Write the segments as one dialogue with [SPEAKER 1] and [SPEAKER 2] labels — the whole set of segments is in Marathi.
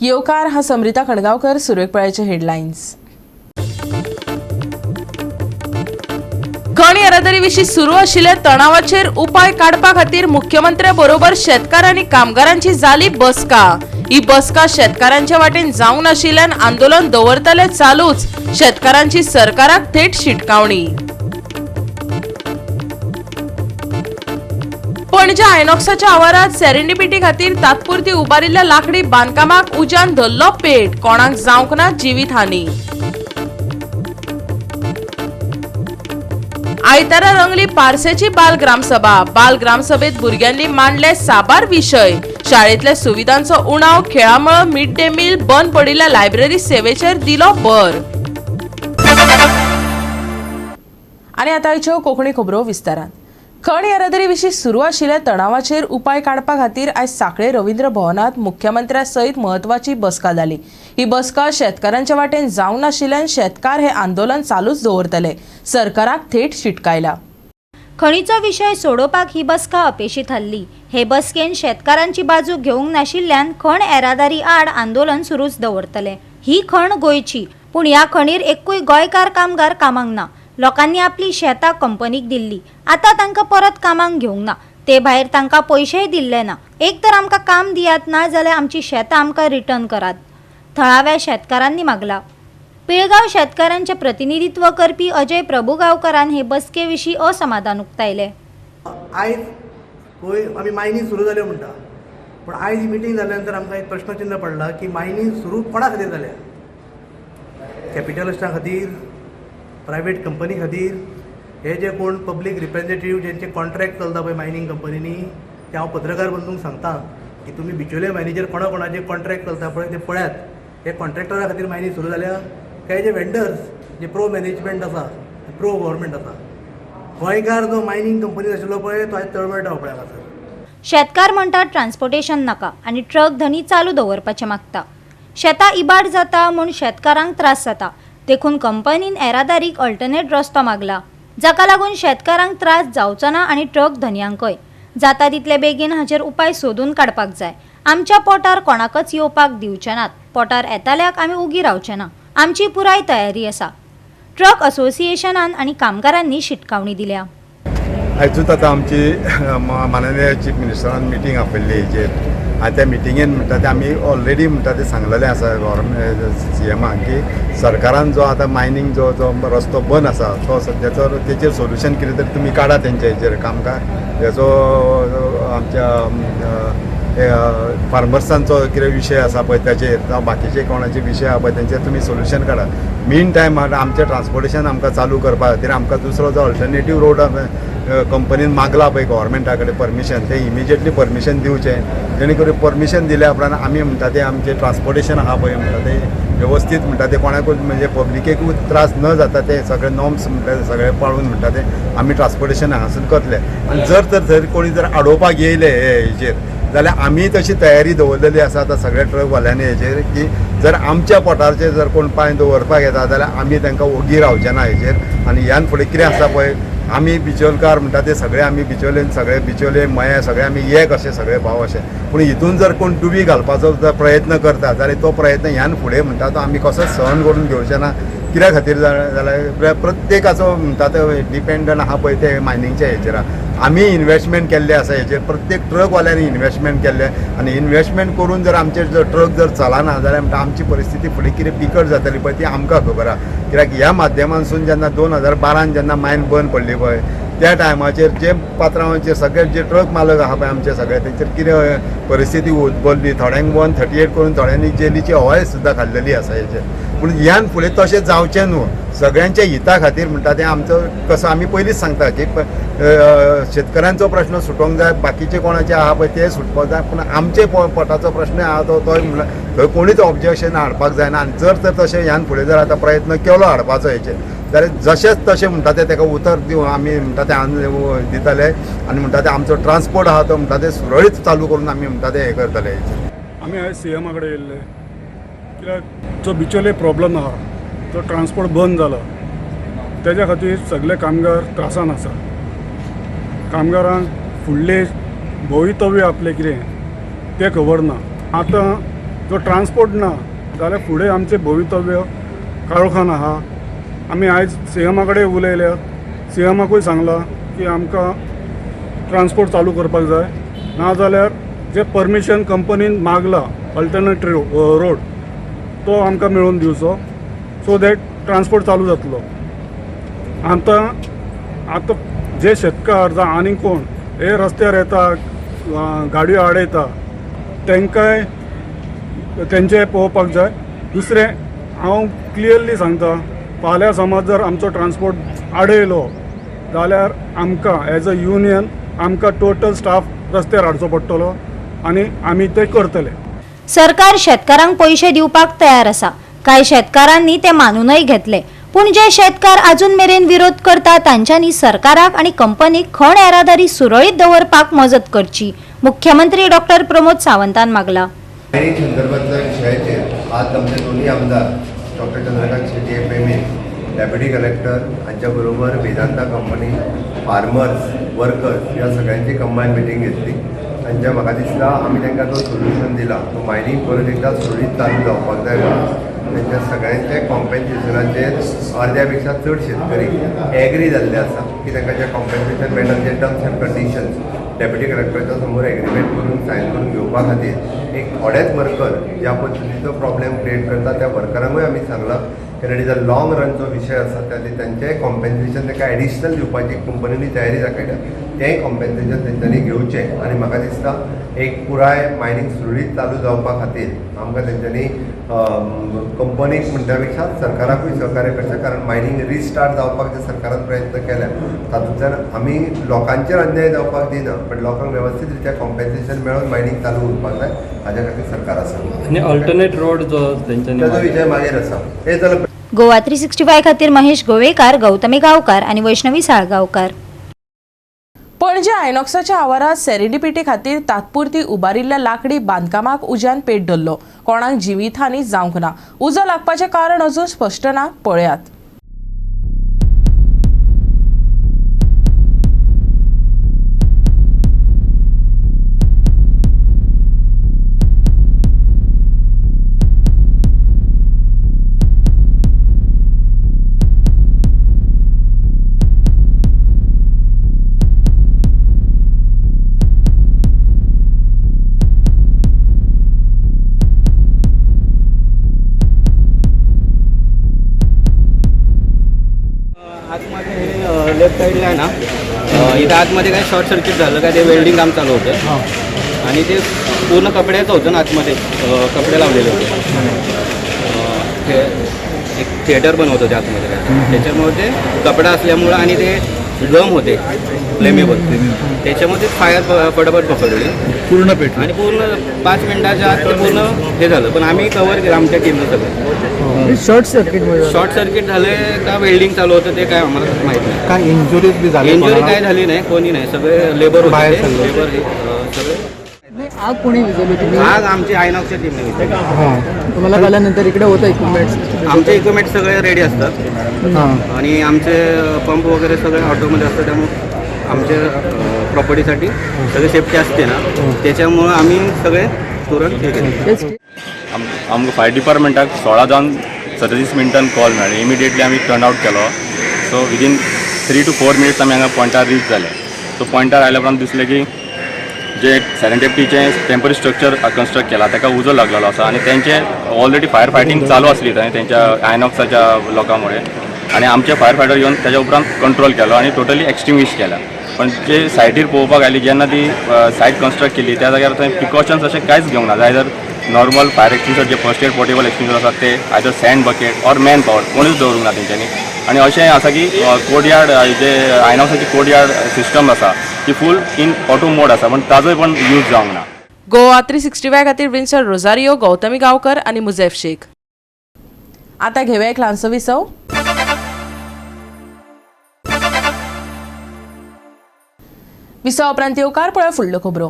[SPEAKER 1] येवकार हा समृता खणगावकर, सुरेखपळाचे हेडलाईन्स। खण येरादारी विशीं सुरू आशिल्ल्या तणावाचेर उपाय काडपा खातीर मुख्यमंत्र्या बरोबर शेतकार आनी कामगारांची जाली बसका। ही बसका शेतकारांच्या वाटेन जावंक नाशिल्ल्यान आंदोलन दवरतले चालूच, शेतकारांची सरकाराक थेट शिटकावणी। पणजे आयनॉक्साच्या आवारात सेरेंडिपिटी खातीर तात्पुरती उबारिल्ल्या लाकडी बांदकामाक उज्यान धरलो पेट, कोणाक जावंक ना जिवीतहानी। आयतारा रंगली पारसेची बाल ग्रामसभेत भुरग्यांनी मांडले साबार विशय। शाळेतल्या सुविधांचो उणाव, खेळामळ, मिड डे मील, बंद पडिल्ल्या लायब्ररी सेवेचेर दिलो भर। आनी आतां आयच्यो कोंकणी खबरो विस्तारान। खण येरादारी विशीं सुरू आशिल्ल्या तणावाचेर उपाय काडपा खातीर आयज सांखळे रवींद्र भवनात मुख्यमंत्र्या सयत म्हत्वाची बसका जाली। ही बसका शेतकारांच्या वाटेन जावंक नाशिल्ल्यान शेतकार हे आंदोलन चालूच दवरतले, सरकाराक थेट शिटकायला।
[SPEAKER 2] खणीचो विशय सोडोवपाक ही बसका अपेशी थारली। हे बसकेन शेतकारांची बाजू घेवंक नाशिल्ल्यान खण येरादारी आड आंदोलन सुरूच दवरतले। ही खण गोंयची, पूण ह्या खणीर एकूय गोंयकार कामगार कामाक ना। लोकांनी आपली शेतां कंपनीक दिल्ली, आता तांकां परत कामाक घेवंक ना। ते भायर तांकां पयशेय दिल्ले ना। एक तर आमकां काम दियात, ना जाल्यार आमची शेतां आमकां रिटर्न करात, थळाव्या शेतकारांनी मागला। पिळगांव शेतकारांचे प्रतिनिधित्व करपी अजय प्रभुगांवकारान हे बसके विशीं असमाधान उक्तायले।
[SPEAKER 3] आयज पळय आमी मायनींग सुरू जाल्यो म्हणटा, पूण आयज मिटींग जाल्या नंतर आमकां एक प्रश्नचिन्ह पडला की मायनींग सुरू कोणा खातीर जाल्या? कॅपिटलिस्टां खातीर, प्रायवेट कंपनी खातीर? हे जे कोण पब्लीक रिप्रेझेंटेटिव्ह जेंचे कॉन्ट्रॅक्ट चलता पळय मायनींग कंपनीनी, ते हांव पत्रकार बंधूंक सांगता की तुमी बिचोले मॅनेजर कोणाचे कॉन्ट्रॅक्ट चलता पळय ते पळयात। हे कॉन्ट्रॅक्टरा खातीर मायनींग सुरू जाल्या काय जे वेंडर्स जे प्रो मॅनेजमेंट आसा, प्रो गव्हर्मेंट आसा? गोंयकार जो मायनींग कंपनी आशिल्लो पळय तो आयज तळमळटा पळय हांगासर।
[SPEAKER 2] शेतकार म्हणटा ट्रान्सपोर्टेशन नाका आनी ट्रक धनी चालू दवरपाचें मागता। शेतां इबाड जाता म्हूण शेतकारांक त्रास जाता, देखून कंपनीन येरादारीक अल्टरनेट रस्तो मागला, जाका लागून शेतकारांक त्रास जावचो ना आनी ट्रक धन्यांकय। जाता तितले बेगीन हाचेर उपाय सोदून काडपाक जाय। आमच्या पोटार कोणाकच येवपाक दिवचे नात, पोटार येताल्याक आमी उगी रावचे ना। आमची पुराय तयारी आसा। ट्रक असोसिएशनान आनी कामगारांनी शिटकावणी दिल्या।
[SPEAKER 4] आयजूच आतां आमची माननीय चीफ मिनिस्टरान मिटींग आपयल्ली हेजेर, आनी त्या मिटिंगेन म्हणटा ते आमी ऑलरेडी म्हणटा ते सांगलेलें आसा गव्हर्मेंट सीएमाक की सरकारान जो आतां मायनींग जो रस्तो बंद आसा तो सद्याचो तेचेर सोल्युशन कितें तरी तुमी काडा तेंच्या हेचेर कामगार हेचो आमच्या फार्मर्सांचो कितें विशय आसा पळय तेचेर जावं बाकीचे कोणाचे विशय आसा पळय तेंचेर तुमी सोल्युशन काडा। मेन टायम आमचें ट्रान्सपोर्टेशन आमकां चालू करपा खातीर आमकां दुसरो जो अल्टरनेटीव रोड कंपनीन मागला पळय गव्हर्मेंटा कडेन परमिशन, ते इमिजिएटली परमिशन दिवचें, जेणे करून परमिशन दिल्या उपरांत आमी म्हणटा ते आमचें ट्रान्सपोर्टेशन आहा पळय म्हणटा ते वेवस्थीत म्हणटा ते कोणाकूच म्हणजे पब्लिकेकूच त्रास न जाता ते सगळे नॉर्म्स म्हणटा ते सगळे पाळून म्हणटा ते आमी ट्रान्सपोर्टेशन हांगासून करतले। आनी जर तर कोणी जर आडोवपाक येयले हेजेर जाल्यार आमी तशी तयारी दवरलेली आसा आतां सगळ्या ट्रकवाल्यांनी हेजेर की जर आमच्या पोटारचेर जर कोण पांय दवरपाक येता जाल्यार आमी तांकां ओगी रावचे ना हेजेर। आनी ह्यान फुडें कितें आसा पळय आमी बिचोलकार म्हणटा ते सगळे आमी बिचोलेन सगळे बिचोले मये सगळे आमी एक अशे सगळे भाव अशे, पूण हितून जर कोण डुबी घालपाचो जर प्रयत्न करता जाल्यार तो प्रयत्न ह्यान फुडें म्हणटा तो आमी कसोच सहन करून घेवचे ना। कित्या खातीर जाल्यार प्रत्येकाचो म्हणटा तो डिपेंडंट आहा पळय ते मायनिंगच्या हेचेर आमी इन्वेस्टमेंट केल्ले आसा हेचेर, प्रत्येक ट्रकवाल्यांनी इन्वेस्टमेंट केल्ले आनी इन्वेस्टमेंट करून जर आमचे जर ट्रक जर चलना जाल्यार म्हणटा आमची परिस्थिती फुडें कितें बिकट जातली पळय ती आमकां खबर आहा। कित्याक ह्या माध्यमांसून जेन्ना 2012 जेन्ना मायन बंद पडली पळय त्या टायमाचेर जे पात्रांवाचेर सगळे जे ट्रक मालक आहा पळय आमचे सगळे तेंचेर कितें परिस्थिती उद्भवली, थोड्यांक 138 करून थोड्यांनी जेलीची हॉय सुद्दां खाल्लेली आसा हेचेर। पूण ह्यान फुडें तशें जावचें न्हू, सगळ्यांच्या हिता खातीर म्हणटा ते आमचो कसो आमी पयलींच सांगता की शेतकऱ्यांचो प्रश्न सुटोवंक जाय, बाकीचे कोणाचे आहा पळय ते सुटपाक जाय, पूण आमचे पोटाचो प्रश्न आहा तो थंय कोणीच ऑब्जेक्शन हाडपाक जायना। आनी जर तर तशें ह्यान फुडें जर आतां प्रयत्न केलो हाडपाचो हेचेर जाल्यार जशेंच तशें म्हणटा ते ताका उतर दिवन आमी म्हणटा ते दितले आनी म्हणटा ते आमचो ट्रान्सपोर्ट आहा तो म्हणटा ते सुरळीत चालू करून आमी म्हणटा ते हे करतले।
[SPEAKER 5] आमी आयज सीएमा कडेन येयल्ले कित्याक जो बिचोले प्रॉब्लम आहा तो ट्रान्सपोर्ट बंद जालो तेज्या खातीर सगळे कामगार त्रासान आसा। कामगारांक फुडले भवितव्य आपलें कितें तें खबर ना। आतां जो ट्रान्सपोर्ट ना जाल्यार फुडें आमचें भवितव्य काळोखान आहा. आमी आयज सीएमा कडेन उलयल्यात, सीएमाकूय सांगलां की आमकां ट्रान्सपोर्ट चालू करपाक जाय, नाजाल्यार जे परमिशन कंपनीन मागला अल्टरनेटीव रोड तो आमकां मेळून दिवचो, सो दॅट ट्रान्सपोर्ट चालू जातलो. आतां जे शेतकार जावं आनी कोण हे रस्त्यार येता, गाडयो आडयता, तांकांय तेंचें पळोवपाक जाय. दुसरें हांव क्लियरली सांगता, फाल्यां समज जर आमचो ट्रान्सपोर्ट आडयलो जाल्यार आमकां एज अ युनियन आमकां टोटल स्टाफ रस्त्यार हाडचो पडटलो आनी आमी ते करतले.
[SPEAKER 2] सरकार शेतकारांक पैसे दिवपाक तयार आसा. कांय शेतकारांनी ते मानूनय घेतले. पूण जे शेतकार अजून मेरेन विरोध करता तांच्यांनी सरकाराक आणि कंपनीक खण येरादारी सुरळीत दवरपाक मजत करची, मुख्यमंत्री डॉक्टर प्रमोद सावंतान मागला.
[SPEAKER 6] मायनिंग संदर्भातल्या विषयाचेर आज आमचे दोन्ही आमदार doctor Chandrakant Shetty MLA., deputy collector हांच्या बरोबर वेदांता कंपनी, फार्मर्स, वर्कर्स या सगळ्यांची कंबायन मिटींग घेतली. तांच्या म्हाका दिसता आमी तांकां तो सोल्युशन दिला, तो मायनिंग परत एकदा सुरळीत चालू जावपाक जाय म्हणून. त्यांच्या सगळ्यांचे कॉम्पेन्सेशनाचेर अर्द्या पेक्षा चड शेतकरी एग्री जाल्ले आसा की तांकां जे कॉम्पेन्सेशन मेळटा ते टर्म्स एंड कंडिशन्स डेप्युटी कलेक्टराच्या समोर एग्रीमेंट करून सायन करून घेवपा खातीर एक थोडेच वर्कर ज्या पद्दतीचो प्रॉब्लेम क्रिएट करता त्या वर्करांकूय आमी सांगलां की इट इज अ लॉंग रनचो विशय आसा, त्या तेंचेंय कॉम्पेन्सेशन ताका एडिशनल दिवपाची कंपनीनी तयारी दाखयल्या, तेंय कॉम्पेन्सेशन तेंच्यांनी घेवचें. आनी म्हाका दिसता एक पुराय मायनिंग सुरळीत चालू जावपा खातीर आमकां तेंच्यांनी कंपनीक म्हणटा पेक्षा सरकाराकूय सहकार्य करचें, कारण मायनिंग रिस्टार्ट जावपाक जे सरकारान प्रयत्न केल्या तातूंतल्यान आमी लोकांचेर अन्याय जावपाक दिना, पण लोकांक वेवस्थीत रित्या कॉम्पेन्सेशन मेळोन मायनिंग चालू उरपाक जाय हाज्या खातीर सरकार आसा.
[SPEAKER 7] आणि अल्टरनेट रोड जो तेंच्यांनी
[SPEAKER 6] ताचो विशय मागीर आसा. हे जाल्यार
[SPEAKER 2] गोवा 365 खातीर महेश गोवेकार, गौतमी गांवकार आणि वैष्णवी साळगांवकार.
[SPEAKER 1] पणजे आयनॉक्साच्या आवारात सेरेंडिपिटी खातीर तात्पुरती उबारिल्ल्या लाकडी बांदकामाक उज्यान पेट धरलो. कोणाक जिवीतहानी जावंक ना. उजो लागपाचें कारण अजून स्पश्ट ना. पळयात.
[SPEAKER 8] आतमध्ये हे लेफ्ट साईडला आहे ना, इथं आतमध्ये काय शॉर्ट सर्किट झालं काय, ते वेल्डिंग काम चालू होतं आणि ते पूर्ण कपड्याचं होतं ना, आतमध्ये कपडे लावलेले होते. एक थिएटर बनवत होते आतमध्ये काय, त्याच्यामुळे ते कपडा असल्यामुळं आणि ते गम होते फ्लेमेबल, त्याच्यामध्ये फायर पटापट पकडली
[SPEAKER 3] पूर्ण पेट
[SPEAKER 8] आणि पूर्ण 5 मिनिटाच्या आत ते पूर्ण हे झालं. पण आम्ही कव्हर केलं आमच्या टीमनं सगळं.
[SPEAKER 3] शॉर्ट
[SPEAKER 8] सर्किट झाले का वेल्डिंग चालू होतं ते काय आम्हाला माहित नाही.
[SPEAKER 3] काय इंजुरीज बी झाली?
[SPEAKER 8] इंजुरी काय झाली नाही, कोणी नाही, सगळे लेबर होते, लेबर सगळे.
[SPEAKER 9] आग कोणी विजवली होती?
[SPEAKER 8] आग आमची आयनॉक्सच्या टीमने विजवली.
[SPEAKER 9] तुम्हाला कळल्यानंतर इकडे होतं इक्विपमेंट्स?
[SPEAKER 8] आमचे इक्विपमेंट सगळे रेडी असतात आणि आमचे पंप वगैरे सगळे ऑटोमध्ये असतात, त्यामुळे आमच्या प्रॉपर्टीसाठी सगळे सेफ्टी असते ना, त्याच्यामुळं आम्ही सगळे तुरंत हे केले.
[SPEAKER 10] आमकां फायर डिपार्टमेंटाक 16 जावन 37 मिनटान कॉल मेळ्ळी. इमिडिएटली आमी टर्न आउट केलो. सो विदीन 3 to 4 मिनिट्स आमी हांगा पॉयंटार रीच जाले. सो पॉयंटार आयल्या उपरांत दिसलें की जे सेरेंडिपिटीचें टेम्पररी स्ट्रक्चर कन्स्ट्रक्ट केला ताका उजो लागलेलो आसा आणि तेंचे ऑलरेडी फायर फायटींग चालू आसली थंय तेंच्या आयनॉक्साच्या लोकांमुळे, आणि आमचे फायर फायटर येवन त्याच्या उपरांत कंट्रोल केलो आणि टोटली एक्सटिंग्विश केला. पण जे सायटीर पळोवपाक आयली जेन्ना ती सायट कन्स्ट्रक्ट केली त्या जाग्यार थंय प्रिकॉशन्स अशें कांयच घेवंक ना. आयदर नॉर्मल फायर एक्सटिंग्विशर जे फर्स्ट एड पोर्टेबल एक्सटिंग्विशर आसात ते, either sand bucket or manpower कोणूच दवरूंक ना तेंच्यांनी. आणि अशें आसा की कोर्टयार्ड जे आयनॉक्साची कोर्टयार्ड सिस्टम आसा ती फूल इन ऑटो मोड आसा, पण ताजोय पण यूज जावंक ना.
[SPEAKER 1] गोवा 365 खातीर विन्सर रोजारियो, गौतमी गांवकर आणि मुझेफ शेख. आता घेऊया एक ल्हानसो विसव. विसवा उपरांत येवकार पळय फुडल्यो खबरो.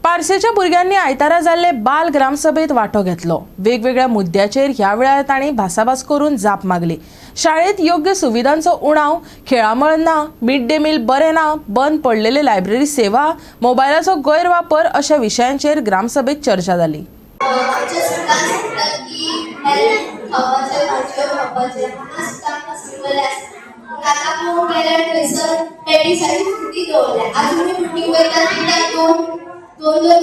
[SPEAKER 1] पारसेच्या भुरग्यांनी आयतारा जाल्ले बाल ग्रामसभेत वांटो घेतलो. वेगवेगळ्या मुद्द्याचेर ह्या वेळार तांणी भासाभास करून जाप मागली. शाळेत योग्य सुविधांचो उणाव, खेळामळ ना, मिड डे मील बरें ना, बंद पडलेले लायब्ररी सेवा, मोबायलाचो गैरवापर अशा विशयांचेर ग्रामसभेत चर्चा जाली.
[SPEAKER 11] आमच्या सुद्दां सांगतात की हेल्थ खावपाचें भाजयो खावपाचें म्हणून सुद्दां आमकां सांगलेलें आसता. आतां पळोवंक गेल्यार थंयसर पेटीसांनी फ्रुटी दवरल्या. आजून फ्रुटी वयतात कित्याक दोन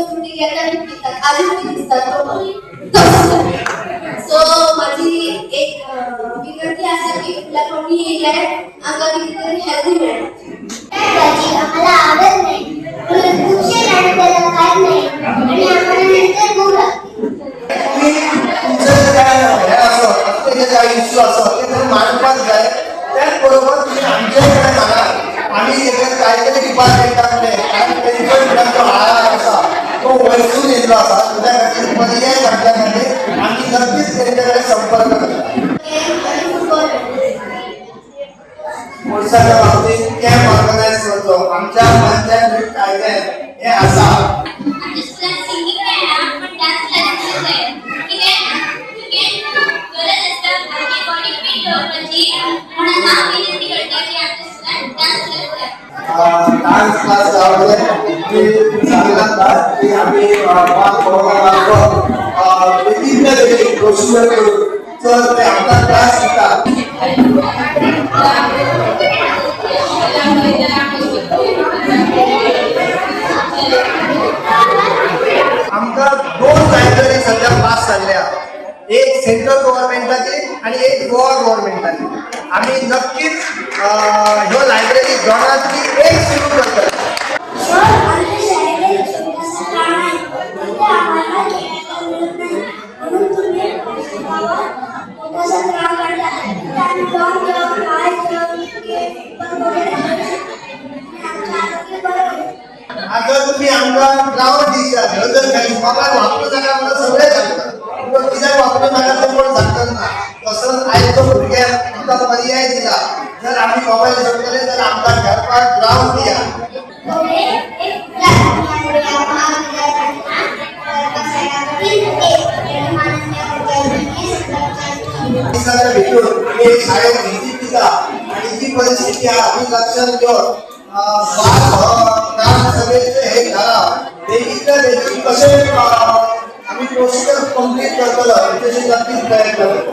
[SPEAKER 11] फ्रुटी घेतात आनी पितात. आजून कितें दिसता सो माझी एक विनंती आसा की फुडल्या कोणी येयल्यार आमकां कितें तरी हेल्दी मेळटा. आम्हाला आवडत नाही, खुबशे मॅडम त्याला काय नाही आणि आम्हाला नंतर खूप
[SPEAKER 12] तुमचं काय हे असं ते काय इश्यू असं ते तुम्ही मांडपाच जाय. त्याचबरोबर तुम्ही आमच्याकडे सांगा आम्ही एक काहीतरी डिपार्टमेंटाकडे कारण त्यांच्या आळा असा तो वैसून येयलो आसा त्या खातीर पर्याय काडल्या खातीर आमी नक्कीच तेंच्याकडे संपर्क करता. वर्साच्या बाबतीत कॅम्प ऑर्गनायज करतो. आमच्या पंचायत कायद्यात हे आसा डान्स क्लास लावले की सांगतात की आम्ही वेगवेगळे प्रोसिजर करू तर ते आमचा क्लास शिकतात. आमकां 2 लायब्ररी सध्या पास जाल्ल्या. एक सेंट्रल गव्हर्नमेंटाची आणि एक गोवा गव्हर्नमेंटाची. आम्ही नक्कीच ह्यो लायब्ररी दोनांतली एक सुरू करतले. आता तुम्ही आमकां ग्राउंड दिशात जर काही मोबाईल वापरू नका म्हणून सगळे सांगतात. पण कित्याक वापरू नका ते कोण सांगतात ना. तसंच आयचो भुरग्यांक आमकां पर्याय दिला. जर आमी मोबाईल घेतले तर आमकां खेळपाक ग्राउंड दिया. शाळेत भीती दिला आणि जी परिस्थिती आम्ही लक्षात घेऊन ग्रामसभेचे हे करा देखील देखील कसे आम्ही प्रोसिजर कंप्लीट करतलो त्याची नक्कीच प्रयत्न करतो.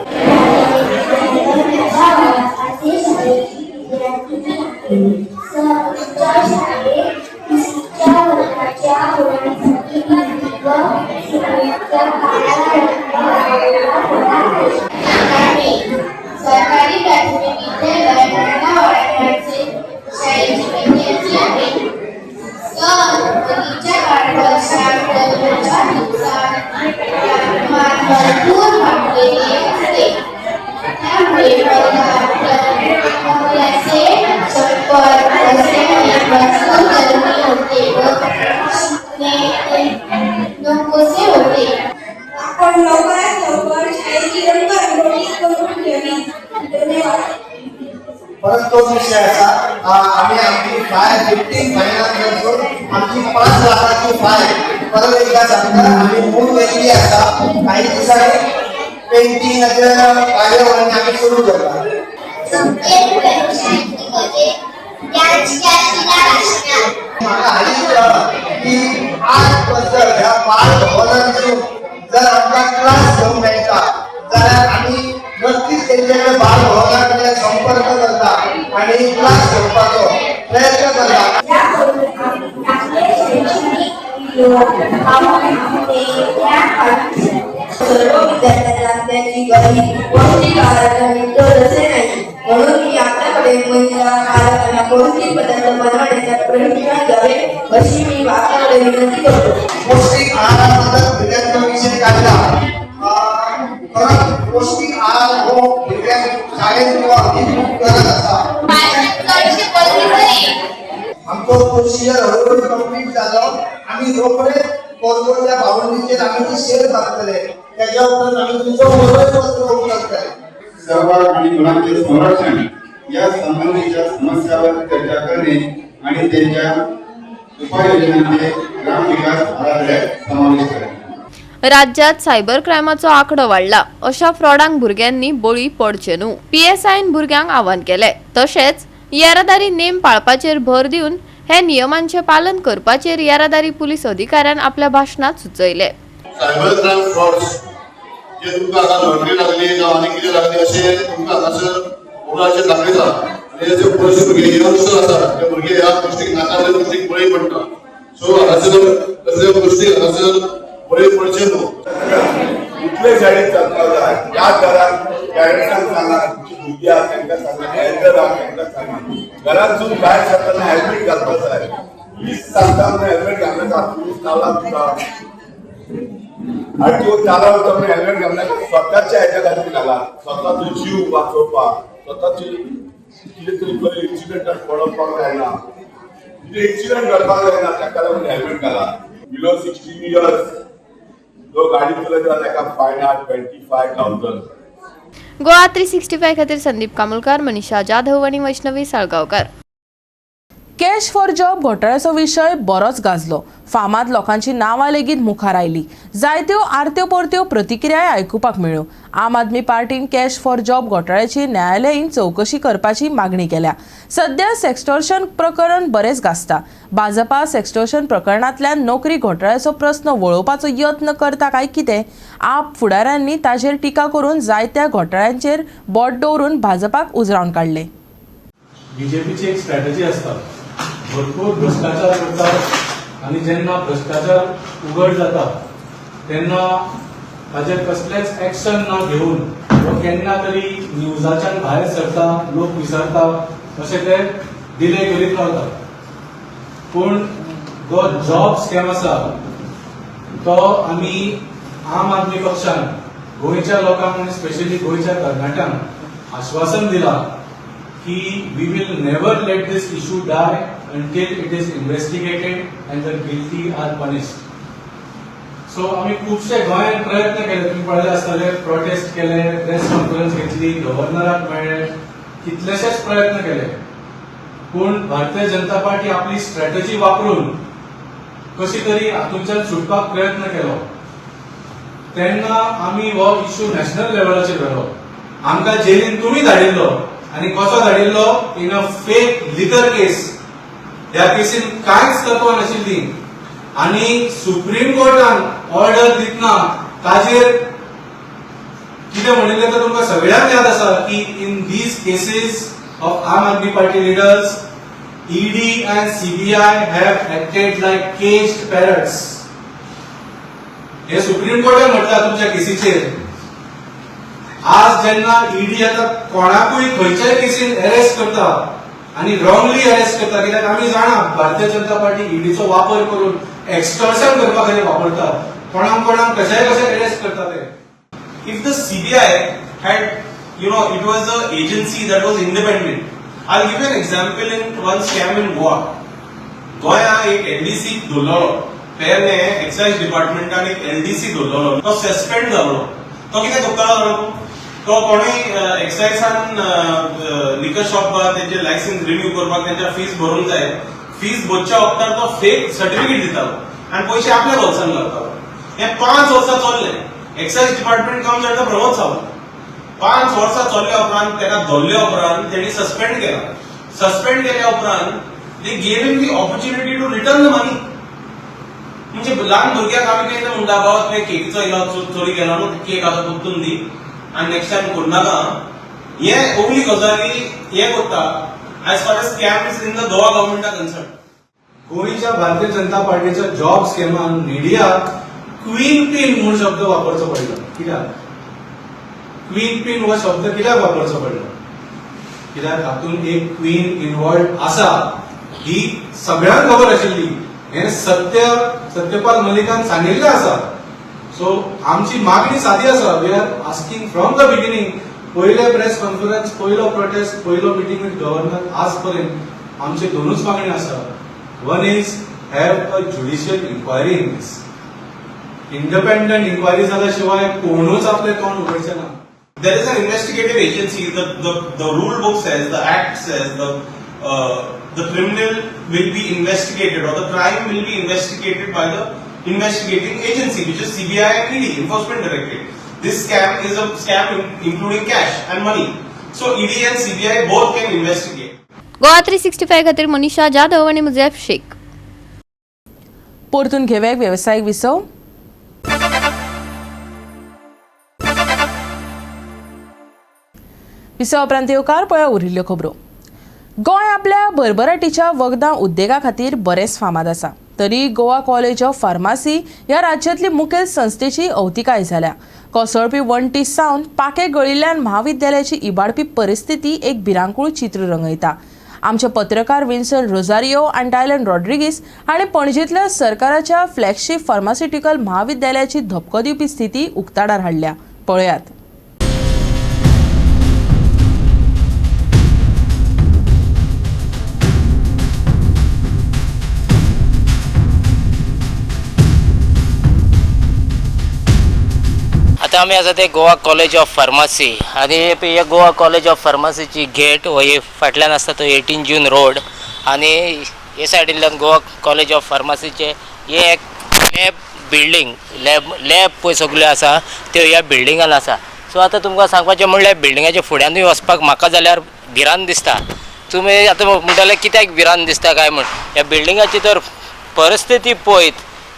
[SPEAKER 11] सरकारी प्राथमिक विद्यालय वाड्याचे शाळेची वैद्यकीय आहे. मुलीच्या वाढदिवसात भरपूर वाटलेली असते. त्यामुळे मुलाचे संपर्क भरपूर गरमी होते व नकोसे होते. आपण लवकरात लवकर शाळेची रंगरंगोटी करून घ्यावी. धन्यवाद.
[SPEAKER 12] परत तो विषय असा आम्ही आमची फायर 15 फायनान्स करून आमची 5 लाखाची फायर परत एकदा सांगता आम्ही मूळ केली असा. काही दिवसांनी पेंटिंग कार्यावळी आम्ही सुरू करता. म्हाका हालींच कळ्ळां की आज बद्दल ह्या बाल भवनांतून जर आमकां क्लास घेवंक मेळटा जाल्यार आमी नक्कीच तेंच्याकडे बाल भवनाकडे संपर्क करता आणि क्लास घेवपाचो प्रयत्न करता.
[SPEAKER 11] सर्व विद्यार्थ्यांना त्याची गरज पौष्टिक आहाराची गरज नाही म्हणून मी आपल्याकडे महिला बालकांना पौष्टिक पदार्थ बनवण्याचा प्रशिक्षण द्यावे अशी मी आपल्याकडे विनंती करतो.
[SPEAKER 12] पौष्टिक आहाराबद्दल भुरग्यांचो विषय काढला. खरंच पौष्टिक आहार हो भुरग्यांक शाळेत किंवा खूप गरज आसा. आमचो प्रोसिजर हळूहळू कंप्लीट जालो. आम्ही रोखडे कोलगोच्या भावंडीचेर आम्ही ती शेअर करतले. त्याच्या उपरांत आम्ही तुमचो मोबाईल पत्र करतले.
[SPEAKER 4] सहभाग आणि मुलांचे संरक्षण या संबंधीच्या समस्यावर चर्चा करणे आणि त्यांच्या उपाययोजनांचे ग्रामविकास आराखड्यात समावेश करणे.
[SPEAKER 13] राज्यात सायबर क्रायमाचो आंकडो वाडला. अशा फ्रॉडांक भुरग्यांनी बळी पडचे न्हू. PSIन भुरग्यांक आवाहन केले. तशेंच येरादारी नेम पाळपाचेर भर दिवन हे नियमांचे पालन करपाचेर येरादारी पुलीस अधिकाऱ्यान आपल्या भाशणात सुचयले.
[SPEAKER 12] सायबर क्रायम फ्रॉड्स जे तुमकां हांगा लॉटरी लागली जावं आनी कितें लागली अशें तुमकां हांगासर मोबायलाचेर दाखयता आनी जे पयशे भुरगे यंगस्टर आसा ते भुरगे ह्या गोष्टीक नाका गोष्टीक बळी पडटा सो हांगासर कसले गोष्टी हांगासर बळी पडचे न्हू
[SPEAKER 6] कुठले शाळेत चलपाक जाय ह्या घरात पॅरंट्सांक सांगा भुरगीं आहा तांकां सांगा एल्डर आहा तांकां सांगा घरांतसून भायर सरतना हेल्मेट घालपाक जाय प्लीज सांगता हेल्मेट घालनाका प्लीज नाला तुका आरटीओ चालवता पण हेल्मेट घालनाका स्वताच्या हेच्या खातीर घाला स्वताचो जीव वाचोवपाक स्वताची कितें तरी बरें एक्सिडेंटाक पडोवपाक जायना कितें एक्सिडेंट घडपाक जायना ताका लागून हेल्मेट घाला बिलो 16 इयर्स जो गाडी चलयता ताका फायन 25,000.
[SPEAKER 13] गोवा 365 खातीर संदीप कामुलकार, मनीषा जाधव आनी Vaishnavi Salgaonkar.
[SPEAKER 1] Cash for job घोटाळ्याचो विशय बरोच गाजलो. फामाद लोकांची नांवां लेगीत मुखार आयली. जायत्यो आरत्यो परत्यो प्रतिक्रियाय आयकुपाक मेळ्ळ्यो. आम आदमी पार्टीन कॅश फॉर जॉब घोटाळ्याची न्यायालयीन चवकशी करपाची मागणी केल्या. सध्या सेक्स्टॉर्शन प्रकरण बरेच गाजता. भाजपा सेक्स्टॉर्शन प्रकरणांतल्यान नोकरी घोटाळ्याचो प्रस्न वळोवपाचो यत्न करता काय कितें? आप फुडाऱ्यांनी ताचेर टिका करून जायत्या घोटाळ्यांचेर बोट दवरून भाजपाक उजरावन काडले.
[SPEAKER 5] बीजेपीची एक स्ट्रॅटेजी असता, भरपूर भ्रष्टाचार करतात आणि जेन्ना भ्रष्टाचार उघड जाता तेन्ना ताचेर कसलेच एक्शन न घेवन तो केन्ना तरी न्यूजाच्यान भायर सरता, लोक विसरता अशें ते डिले करीत रावतात. पूण जो जॉब स्कॅम आसा तो आमी आम आदमी पक्षान गोंयच्या लोकांक आनी स्पेशली गोंयच्या तरणाट्यांक आश्वासन दिलां की we will never let this issue die until it is investigated and the guilty are punished. So आम्ही खूपशे गोंयांत प्रयत्न केले, तुम्ही पळयले आसतले, प्रोटेस्ट केले, प्रेस कॉन्फरन्स घेतली, गव्हर्नराक मेळ्ळे, कितलेशेच प्रयत्न केले. पूण भारतीय जनता पार्टी आपली स्ट्रॅटेजी वापरून कशी तरी हातूंतल्यान सुटपाक प्रयत्न केलो. तेन्ना आमी हो इश्यू नॅशनल लेवलाचेर व्हेलो. आमकां जेलीन तुमी धाडिल्लो आणि कसो धाडिल्लो इन अ फेक लिकर केस. ह्या केसीन कांयच तत्व नाशिल्ली आणि सुप्रीम कोर्टान ऑर्डर दितना ताजेर कितें म्हणिल्लें तें तुमकां सगळ्यांक याद आसा की in these cases of Aam Aadmi party leaders ED and CBI have acted like caged parrots. हे सुप्रीम कोर्टान म्हटलां तुमच्या केसीचेर. आज जेन्ना ईडी आता कोणाकूय खंयच्याय केसीन अरेस्ट करता आणि रॉंगली अरेस्ट करता, कित्याक आमी जाणा भारतीय जनता पार्टी ईडीचो वापर करून एक्सटॉर्शन करपा खातीर वापरता. कोणाक कशेय अरेस्ट करता ते.
[SPEAKER 14] If the CBI had, it was an agency that was independent. I'll give you an example in one scam in Goa. गोया एक LDC दवरलो, पेरने एक्साइज डिपार्टमेंटान एक LDC दवरलो, तो सस्पेंड जालो. तो कितें करतालो जाणा, तो कोणूय एक्साइजान लिकर शॉप तेंचे लायसन्स रिन्यू करपाक तेंच्या फीस भरूंक जाय. फीस भरच्या वक्तार तो फेक सर्टिफिकेट दितालो आनी पयशे आपल्या बोल्सान घालतालो. हे 5 वर्सां चल्लें. एक्साइज डिपार्टमेंट काम करता प्रमोद सावंत. 5 वर्सां चल्ल्या उपरांत ताका धरल्या उपरांत तेणी सस्पेंड केला. सस्पेंड केल्या उपरांत they gave him the opportunity to return the money. म्हणजे ल्हान भुरग्याक आमी कितें म्हणटा, बाबा तुवें केकीचो इलाज चोरी केला न्हू, केक आतां परतून दी आनी नेक्स्ट टायम करनाका. हे ओगली गजाली हे करता as far as scam is in the Goa गव्हर्नमेंटा कन्सर्न.
[SPEAKER 5] गोंयच्या भारतीय जनता पार्टीच्या जॉब स्कॅमान मिडियाक क्वीन पिन म्हणून शब्द वापरचो पडलो. कित्याक क्वीन पिन हो शब्द कित्याक वापरचो पडलो? कित्याक हातूंत एक क्वीन इन्वॉल्व आसा ही सगळ्यांक खबर आशिल्ली. हे सत्यपाल मलिकान सांगिल्लें आसा. सो आमची मागणी सादी आसा. We are asking from the beginning, पयले प्रेस कॉन्फरन्स, पयलो प्रोटेस्ट, पयलो मिटींग विथ गव्हर्नर, आज पर्यंत आमची दोनूच मागणी आसा. One is have a judicial inquiry in this. Independent inquiry जाल्या शिवाय कोणूच आपले तोंड उगडचें ना.
[SPEAKER 14] There is an investigative agency. The rule book says, the act says, the criminal will be investigated or the crime will be investigated by the investigating agency, which is CBI and ED, Enforcement Directorate. This scam is a scam including cash and money. So ED and CBI both can investigate.
[SPEAKER 13] Goa 365 खातीर मनीषा जाधव आणि मुझेफ शेख.
[SPEAKER 1] परतून घेवया एक वेवसायीक विसव. विसव उपरांत येवकार पळया उरिल्ल्यो खबरो. गोंय आपल्या भरभराटीच्या वखदां उद्देगा खातीर बरेंच फामाद आसा. तरी गोवा कॉलेज ऑफ फार्मासी ह्या राज्यांतली मुखेल संस्थेची अवतिकाय जाल्या. कोसळपी वण्टी सावन पाके गळिल्ल्यान म्हाविद्यालयाची इबाडपी परिस्थिती एक भिरांकूळ चित्र रंगयता. आमचे पत्रकार विन्सन रोझारियो आनी डायलन रॉड्रिगीस हांणी पणजेंतल्या सरकाराच्या फ्लॅगशीप फार्मास्युटिकल म्हाविद्यालयाची धपको दिवपी स्थिती उक्ताडार हाडल्या. पळयात.
[SPEAKER 15] आता आमी आसा ते गोवा कॉलेज ऑफ फार्मासी आनी हे गोवा कॉलेज ऑफ फार्मासीची गेट हो फाटल्यान आसता तो 18 जून रोड आनी हे सायडींतल्यान गोवा कॉलेज ऑफ फार्मासीचे हे एक लॅब बिल्डींग लॅब पळय सगल्यो आसा त्यो ह्या बिल्डिंगान आसा. सो आतां तुमकां सांगपाचें म्हणल्यार बिल्डिंगाच्या फुड्यानूय वचपाक म्हाका जाल्यार भिरांत दिसता. तुमी आतां म्हणटले कित्याक भिरांत दिसता काय म्हण, ह्या बिल्डिंगाची तर परिस्थिती पळयत,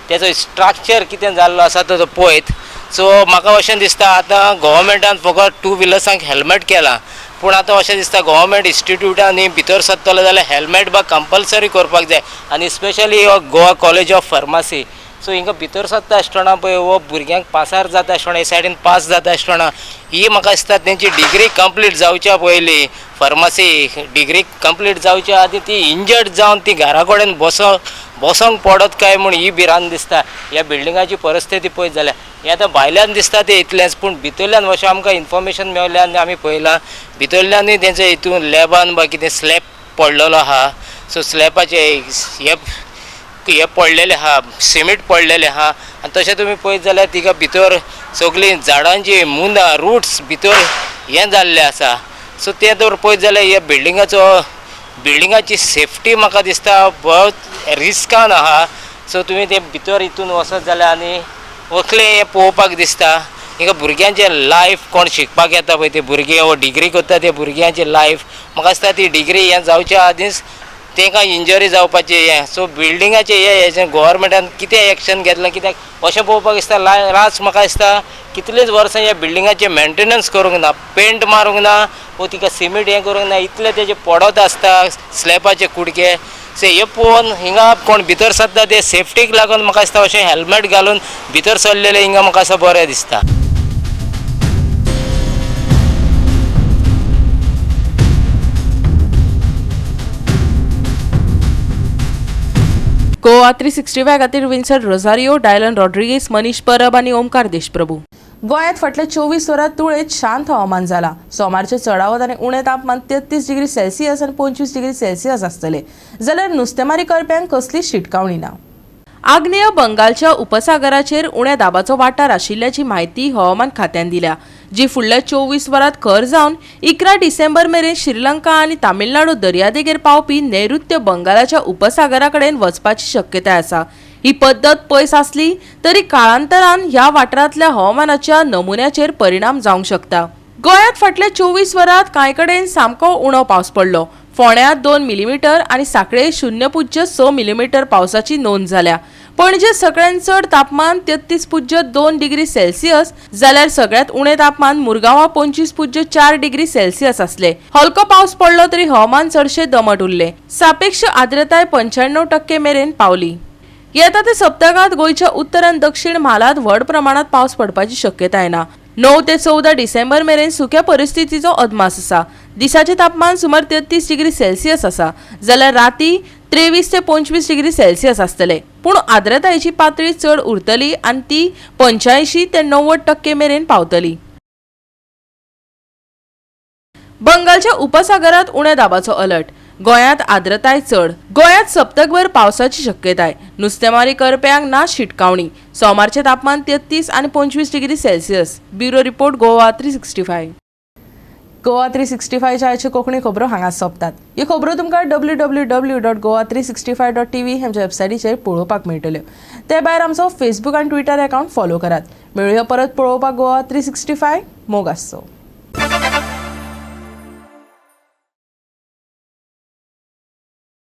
[SPEAKER 15] तेचो स्ट्रक्चर कितें जाल्लो आसा तो पळयत. सो म्हाका अशें दिसता आतां गोवोरमेंटान फकत 2 व्हिलर्सांक हेल्मेट केला, पूण आतां अशें दिसता गोवोरमेंट इन्स्टिट्यूटांनी भितर सरतलो जाल्यार हेल्मेट कंपल्सरी करपाक जाय. आनी स्पेशली हो Goa college of pharmacy. So हिंगा भितर सरता आसतना पळय हो भुरग्यांक पासार जाता आसतना हे सायडीन पास जाता आसतना ही म्हाका दिसता तेंची डिग्री कंप्लीट जावच्या पयलीं फार्मासी डिग्री कंप्लीट जावच्या आदी ती इंजर्ड जावन ती घरा कडेन बसोंक पडत काय म्हूण ही भिरांत दिसता. ह्या बिल्डिंगाची परिस्थिती पळयत जाल्यार हें आतां भायल्यान दिसता तें इतलेंच, पूण भितरल्यान अशें आमकां इन्फॉर्मेशन मेळ्ळें आनी आमी पळयलां भितरल्यानूय तेंचे हितून लॅबान कितें स्लॅब पडलेलो आहा. सो स्लॅबाचे हे पडलेले आहा, सिमेंट पडलेले आहा आनी तशें तुमी पळयत जाल्यार तिका भितर सगळीं झाडांची मुंदां रूट्स भितर हें जाल्लें आसा. सो तें तर पळयत जाल्यार ह्या बिल्डिंगाची सेफ्टी म्हाका दिसता बहुत रिस्कान आहा. सो तुमी ते भितर हितून वचत जाल्यार आनी वखलें हें पळोवपाक दिसता. हिंगा भुरग्यांचें लायफ कोण शिकपाक येता पळय ते भुरगे वो डिग्री करता ते भुरग्यांचें लायफ म्हाका दिसता ती डिग्री हें जावच्या आदींच तांकां इंजरी जावपाचें हें. सो बिल्डिंगाचें हें गोवोरमेंटान कितें एक्शन घेतलां कित्याक अशें पळोवपाक दिसता लास्ट म्हाका दिसता कितलींच वर्सां ह्या बिल्डिंगाचें मेंटेनन्स करूंक ना, पेंट मारूंक ना वो तिका सिमेंट हें करूंक ना, इतले तेजे पडत आसता स्लॅबाचे कुडके. सो हे पळोवन हिंगा कोण भितर सरता ते सेफ्टीक लागून म्हाका दिसता अशें हेल्मेट घालून भितर सरलेले हिंगा म्हाका असं बरें दिसता.
[SPEAKER 1] गोवा 365 खातीर विन्सन रोझारियो, डायलन रॉड्रिगीस, मनीष परब आनी ओमकार देशप्रभू. गोंयांत फाटल्या 24 वरांत तुळेत शांत हवामान जाला. सोमारचे चडावत आनी उणें तापमान 33 डिग्री सेल्सियस आनी 25 डिग्री सेल्सियस आसतले जाल्यार नुस्तेमारी करप्यांक कसली शिटकावणी ना. आग्नेय बंगालच्या उपसागराचेर उण्या दाबाचो वाठार आशिल्ल्याची म्हायती हवामान खात्यान दिल्या, जी फुडल्या 24 वरांत खर जावन 11 डिसेंबर मेरेन श्रीलंका आनी तामिळनाडू दर्यादेगेर पावपी नैऋत्य बंगालाच्या उपसागरा कडेन वचपाची शक्यताय आसा. ही पद्दत पयस आसली तरी काळांतरान ह्या वाठारांतल्या हवामानाच्या नमुन्याचेर परिणाम जावंक शकता. गोंयांत फाटल्या 24 वरांत कांय कडेन सामको उणो पावस पडलो. फोंड्यांत 2 मिलीमीटर आनी सांखळे 0.6 मिलीमीटर पावसाची नोंद जाल्या. पणजे सगळ्यांत चड तापमान 33.2 डिग्री सेल्सियस जाल्यार सगळ्यांत उणें तापमान मुरगांवां 25.4 डिग्री सेल्सियस आसले. हलको पावस पडलो तरी हवामान चडशे दमट उरले. सापेक्ष आर्द्रताय 95% मेरेन पावली. येता ते सप्तकांत गोंयच्या उत्तर आनी दक्षिण म्हालांत व्हड प्रमाणात पावस पडपाची शक्यताय ना. 9 ते 14 डिसेंबर मेरेन सुक्या परिस्थितीचो अदमास आसा. दिसाचे तापमान सुमार 33 डिग्री सेल्सियस आसा जाल्यार राती 23 ते 25 डिग्री सेल्सियस आसतले. पूण आर्द्रतायेची पातळी चड उरतली आनी ती 85 ते 90% मेरेन पावतली. बंगालच्या उपसागरांत उण्या दाबाचो अलर्ट. गोंयांत आर्द्रताय चड. गोंयांत सप्तकभर पावसाची शक्यताय. नुस्तेमारी करप्यांक ना शिटकावणी. सोमारचे तापमान 33 आनी 25 degree Celsius. Bureau report Goa 365. Goa 365 च्या आयच्यो कोंकणी खबरो हांगाच सोंपतात. ह्यो खबरो तुमकां www.goa365.tv ह्या वेबसायटीचेर पळोवपाक मेळटल्यो. ते भायर आमचो फेसबूक आनी ट्विटर अकावंट फॉलो करात. मेळुया परत पळोवपाक गोवा 365. मोग आसचो.